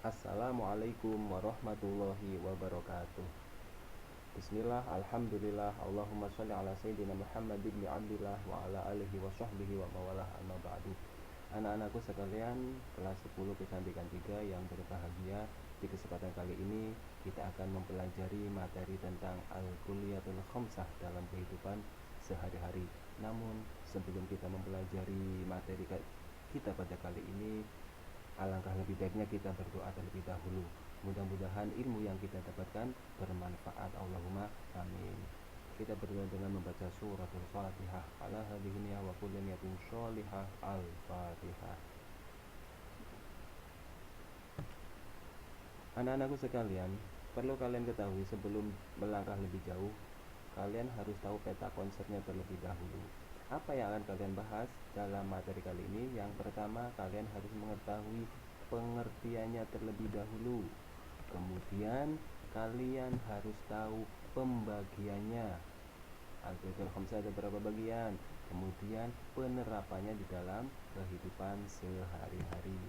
Assalamualaikum warahmatullahi wabarakatuh. Bismillah, alhamdulillah, Allahumma sholli ala sayyidina Muhammad ibn Abdillah wa ala alihi wa sahbihi wa mawalah amma ba'du. Anak-anakku sekalian, kelas 10 kecantikan 3 yang berbahagia, di kesempatan kali ini kita akan mempelajari materi tentang al-kulliyatul khamsah dalam kehidupan sehari-hari. Namun sebelum kita mempelajari materi kita pada kali ini, alangkah lebih baiknya kita berdoa terlebih dahulu. Mudah-mudahan ilmu yang kita dapatkan bermanfaat. Allahumma amin. Kita berdoa dengan membaca suratul Fatihah. Ala hadhihi niyah wa kulli niyatin sholihah. Al-Fatihah. Anak-anakku sekalian, perlu kalian ketahui sebelum melangkah lebih jauh, kalian harus tahu peta konsepnya terlebih dahulu. Apa yang akan kalian bahas dalam materi kali ini? Yang pertama, kalian harus mengetahui pengertiannya terlebih dahulu. Kemudian kalian harus tahu pembagiannya. Al-Qur'anul Khamsah ada berapa bagian? Kemudian penerapannya di dalam kehidupan sehari-hari.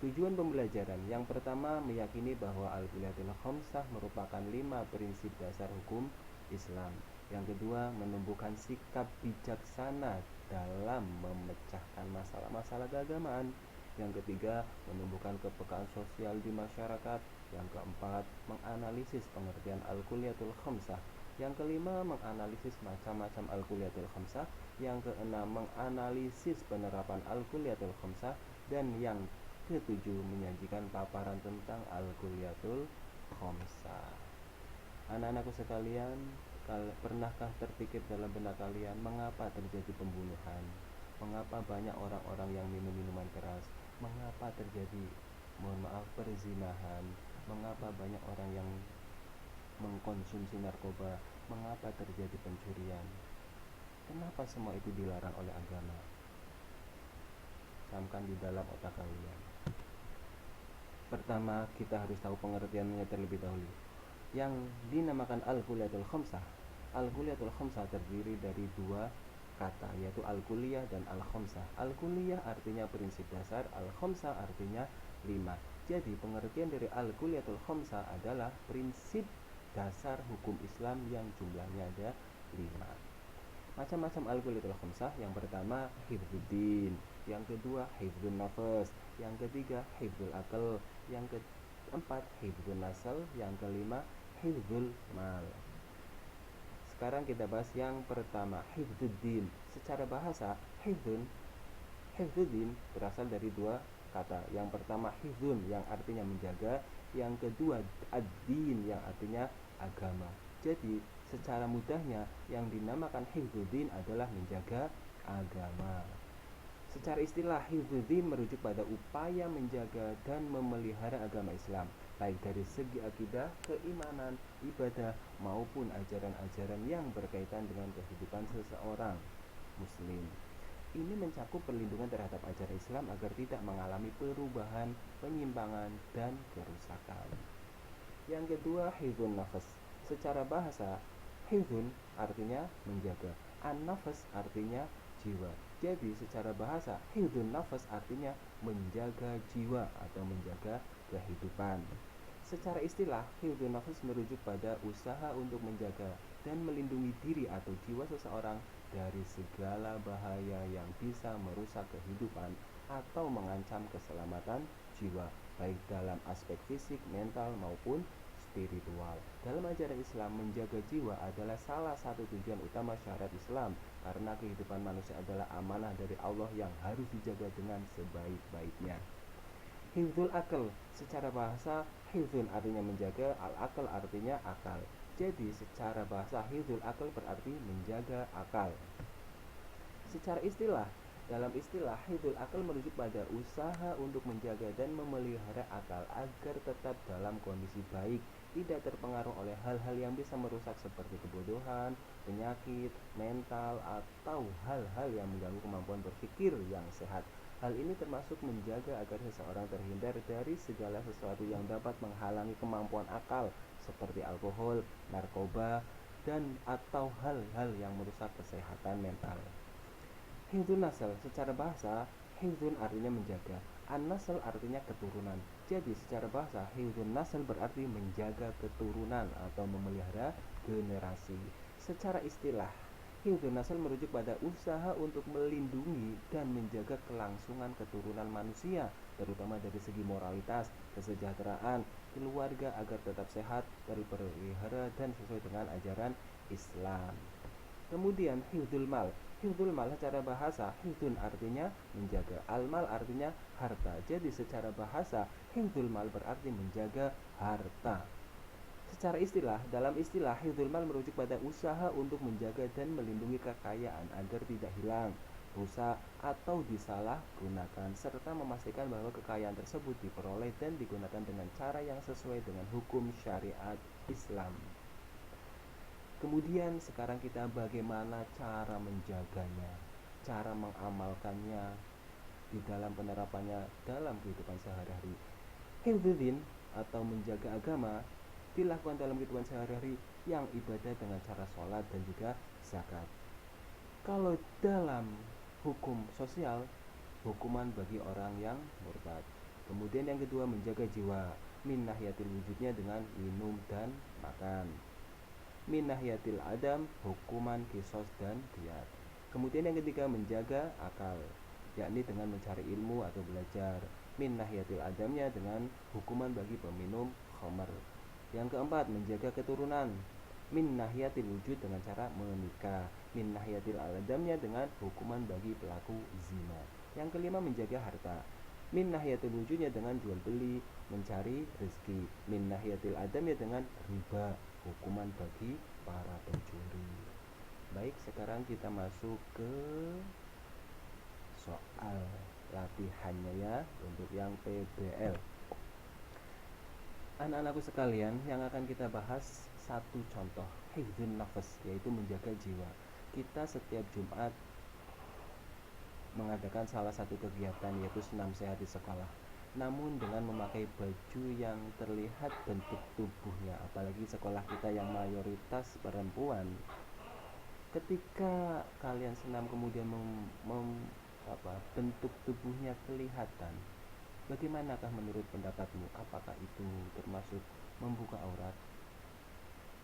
Tujuan pembelajaran yang pertama, meyakini bahwa Al-Qur'anul Khamsah merupakan 5 prinsip dasar hukum Islam. Yang kedua, menumbuhkan sikap bijaksana dalam memecahkan masalah-masalah keagamaan. Yang ketiga, menumbuhkan kepekaan sosial di masyarakat. Yang keempat, menganalisis pengertian Al-Kulliyatul Khamsah. Yang kelima, menganalisis macam-macam Al-Kulliyatul Khamsah. Yang keenam, menganalisis penerapan Al-Kulliyatul Khamsah. Dan yang ketujuh, menyajikan paparan tentang Al-Kulliyatul Khamsah. Anak-anakku sekalian, pernahkah terpikir dalam benak kalian mengapa terjadi pembunuhan? Mengapa banyak orang-orang yang minum minuman keras? Mengapa terjadi, perzinahan? Mengapa banyak orang yang mengkonsumsi narkoba? Mengapa terjadi pencurian? Kenapa semua itu dilarang oleh agama? Camkan di dalam otak kalian. Pertama, kita harus tahu pengertiannya terlebih dahulu. Yang dinamakan Al-Kulliyatul Khamsah. Al-Kulliyatul Khamsah terdiri dari 2 kata, yaitu Al-Kulliyah dan Al-Khamsah. Al-Kulliyah artinya prinsip dasar, Al-Khamsah artinya 5. Jadi pengertian dari Al-Kulliyatul Khamsah adalah prinsip dasar hukum Islam yang jumlahnya ada 5. Macam-macam Al-Kulliyatul Khamsah. Yang pertama, hifdzuddin. Yang kedua, hifdzun nafas. Yang ketiga, hifdzul akal. Yang keempat, hifdzun nasal. Yang kelima, hifdzul mal. Sekarang kita bahas yang pertama, hifdzuddin. Secara bahasa, hifdzuddin berasal dari 2 kata. Yang pertama, hifdzun yang artinya menjaga. Yang kedua, ad-din yang artinya agama. Jadi secara mudahnya, yang dinamakan hifdzuddin adalah menjaga agama. Secara istilah, hifdzuddin merujuk pada upaya menjaga dan memelihara agama Islam, baik dari segi akidah, keimanan, ibadah, maupun ajaran-ajaran yang berkaitan dengan kehidupan seseorang muslim. Ini mencakup perlindungan terhadap ajaran Islam agar tidak mengalami perubahan, penyimpangan, dan kerusakan. Yang kedua, hifdzun nafas. Secara bahasa, hifdzun artinya menjaga, an-nafas artinya jiwa. Jadi secara bahasa, hifdzun nafas artinya menjaga jiwa atau menjaga kehidupan. Secara istilah, hifdzun nafas merujuk pada usaha untuk menjaga dan melindungi diri atau jiwa seseorang dari segala bahaya yang bisa merusak kehidupan atau mengancam keselamatan jiwa, baik dalam aspek fisik, mental, maupun spiritual. Dalam ajaran Islam, menjaga jiwa adalah salah satu tujuan utama syariat Islam, karena kehidupan manusia adalah amanah dari Allah yang harus dijaga dengan sebaik-baiknya. Hifdzul akal. Secara bahasa, hifdzun artinya menjaga, al-akal artinya akal. Jadi secara bahasa, hifdzul akal berarti menjaga akal. Secara istilah, dalam istilah, hifdzul akal merujuk pada usaha untuk menjaga dan memelihara akal agar tetap dalam kondisi baik, tidak terpengaruh oleh hal-hal yang bisa merusak seperti kebodohan, penyakit, mental, atau hal-hal yang mengganggu kemampuan berpikir yang sehat. Hal ini termasuk menjaga agar seseorang terhindar dari segala sesuatu yang dapat menghalangi kemampuan akal, seperti alkohol, narkoba, dan atau hal-hal yang merusak kesehatan mental. Hifdzun nasl. Secara bahasa, hifdzun artinya menjaga, an-nasl artinya keturunan. Jadi secara bahasa, hifdzun nasl berarti menjaga keturunan atau memelihara generasi. Secara istilah, hifdzun nasl merujuk pada usaha untuk melindungi dan menjaga kelangsungan keturunan manusia, terutama dari segi moralitas, kesejahteraan, keluarga agar tetap sehat, terpelihara dan sesuai dengan ajaran Islam. Kemudian hifdzul mal. Hifdzul mal secara bahasa, hifdzun artinya menjaga, al-mal artinya harta. Jadi secara bahasa, hifdzul mal berarti menjaga harta. Secara istilah, dalam istilah hifdzul mal merujuk pada usaha untuk menjaga dan melindungi kekayaan agar tidak hilang, rusak, atau disalahgunakan, serta memastikan bahwa kekayaan tersebut diperoleh dan digunakan dengan cara yang sesuai dengan hukum syariat Islam. Kemudian sekarang kita bagaimana cara menjaganya, cara mengamalkannya di dalam penerapannya dalam kehidupan sehari-hari. Hifdzuddin atau menjaga agama dilakukan dalam kehidupan sehari-hari yang ibadah dengan cara sholat dan juga zakat. Kalau dalam hukum sosial, hukuman bagi orang yang murtad. Kemudian yang kedua menjaga jiwa, min nahiyatil wujudnya dengan minum dan makan. Min nahiyatil adam, hukuman kisos dan diyat. Kemudian yang ketiga menjaga akal, yakni dengan mencari ilmu atau belajar. Min nahiyatil adamnya dengan hukuman bagi peminum khamar. Yang keempat menjaga keturunan, min nahiyatil wujud dengan cara menikah. Min nahiyatil adamnya dengan hukuman bagi pelaku zina. Yang kelima menjaga harta, min nahiyatil wujudnya dengan jual beli, mencari rezeki. Min nahiyatil adamnya dengan riba, hukuman bagi para pencuri. Baik, sekarang kita masuk ke soal latihannya ya untuk yang PBL. Anak-anakku sekalian, yang akan kita bahas satu contoh hifdzun nafas, yaitu menjaga jiwa. Kita setiap Jumat mengadakan salah satu kegiatan yaitu senam sehat di sekolah, namun dengan memakai baju yang terlihat bentuk tubuhnya, apalagi sekolah kita yang mayoritas perempuan. Ketika kalian senam kemudian bentuk tubuhnya kelihatan, bagaimanakah menurut pendapatmu? Apakah itu termasuk membuka aurat?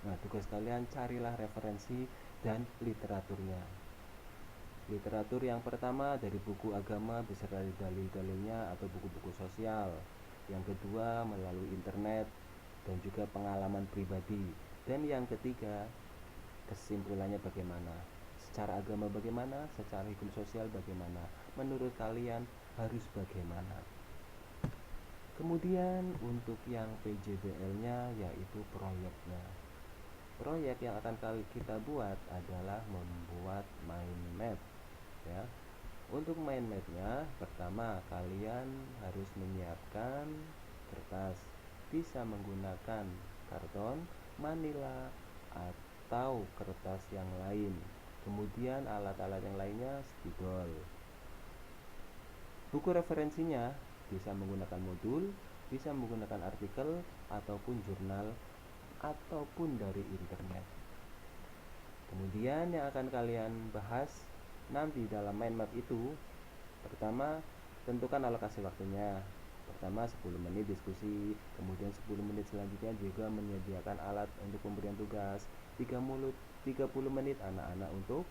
Nah, tugas kalian carilah referensi dan literaturnya. Literatur yang pertama dari buku agama beserta dalil-dalilnya atau buku-buku sosial. Yang kedua melalui internet dan juga pengalaman pribadi. Dan yang ketiga, kesimpulannya bagaimana? Secara agama bagaimana? Secara hukum sosial bagaimana? Menurut kalian harus bagaimana? Kemudian untuk yang PJBL-nya yaitu proyeknya. Proyek yang akan kita buat adalah membuat mind map ya. Untuk mind mapnya, pertama kalian harus menyiapkan kertas, bisa menggunakan karton, manila, atau kertas yang lain. Kemudian alat-alat yang lainnya spidol. Buku referensinya bisa menggunakan modul, bisa menggunakan artikel ataupun jurnal ataupun dari internet. Kemudian yang akan kalian bahas nanti dalam mind map itu, pertama tentukan alokasi waktunya. Pertama 10 menit diskusi, kemudian 10 menit selanjutnya juga menyediakan alat untuk pemberian tugas. 30 menit anak-anak untuk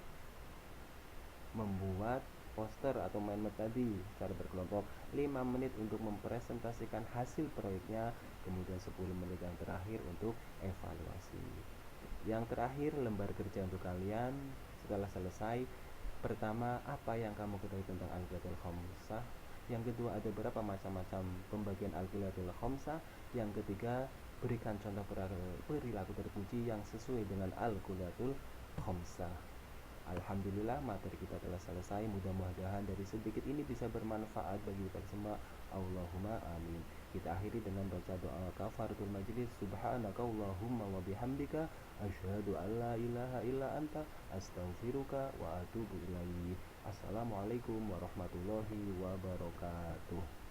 membuat poster atau mind map tadi secara berkelompok. 5 menit untuk mempresentasikan hasil proyeknya, kemudian 10 menit yang terakhir untuk evaluasi. Yang terakhir lembar kerja untuk kalian setelah selesai. Pertama, apa yang kamu ketahui tentang Al-Qiyatul Khamsah? Yang kedua, ada berapa macam-macam pembagian Al-Qiyatul Khamsah? Yang ketiga, berikan contoh perilaku terpuji yang sesuai dengan Al-Qiyatul Khamsah. Alhamdulillah, materi kita telah selesai. Mudah-mudahan dari sedikit ini bisa bermanfaat bagi kita semua. Allahumma amin. Kita akhiri dengan baca doa kafaratul majlis. Subhanaka Allahumma wa bihamdika asyhadu an la ilaha illa anta astaghfiruka wa atubu ilaik. Assalamualaikum warahmatullahi wabarakatuh.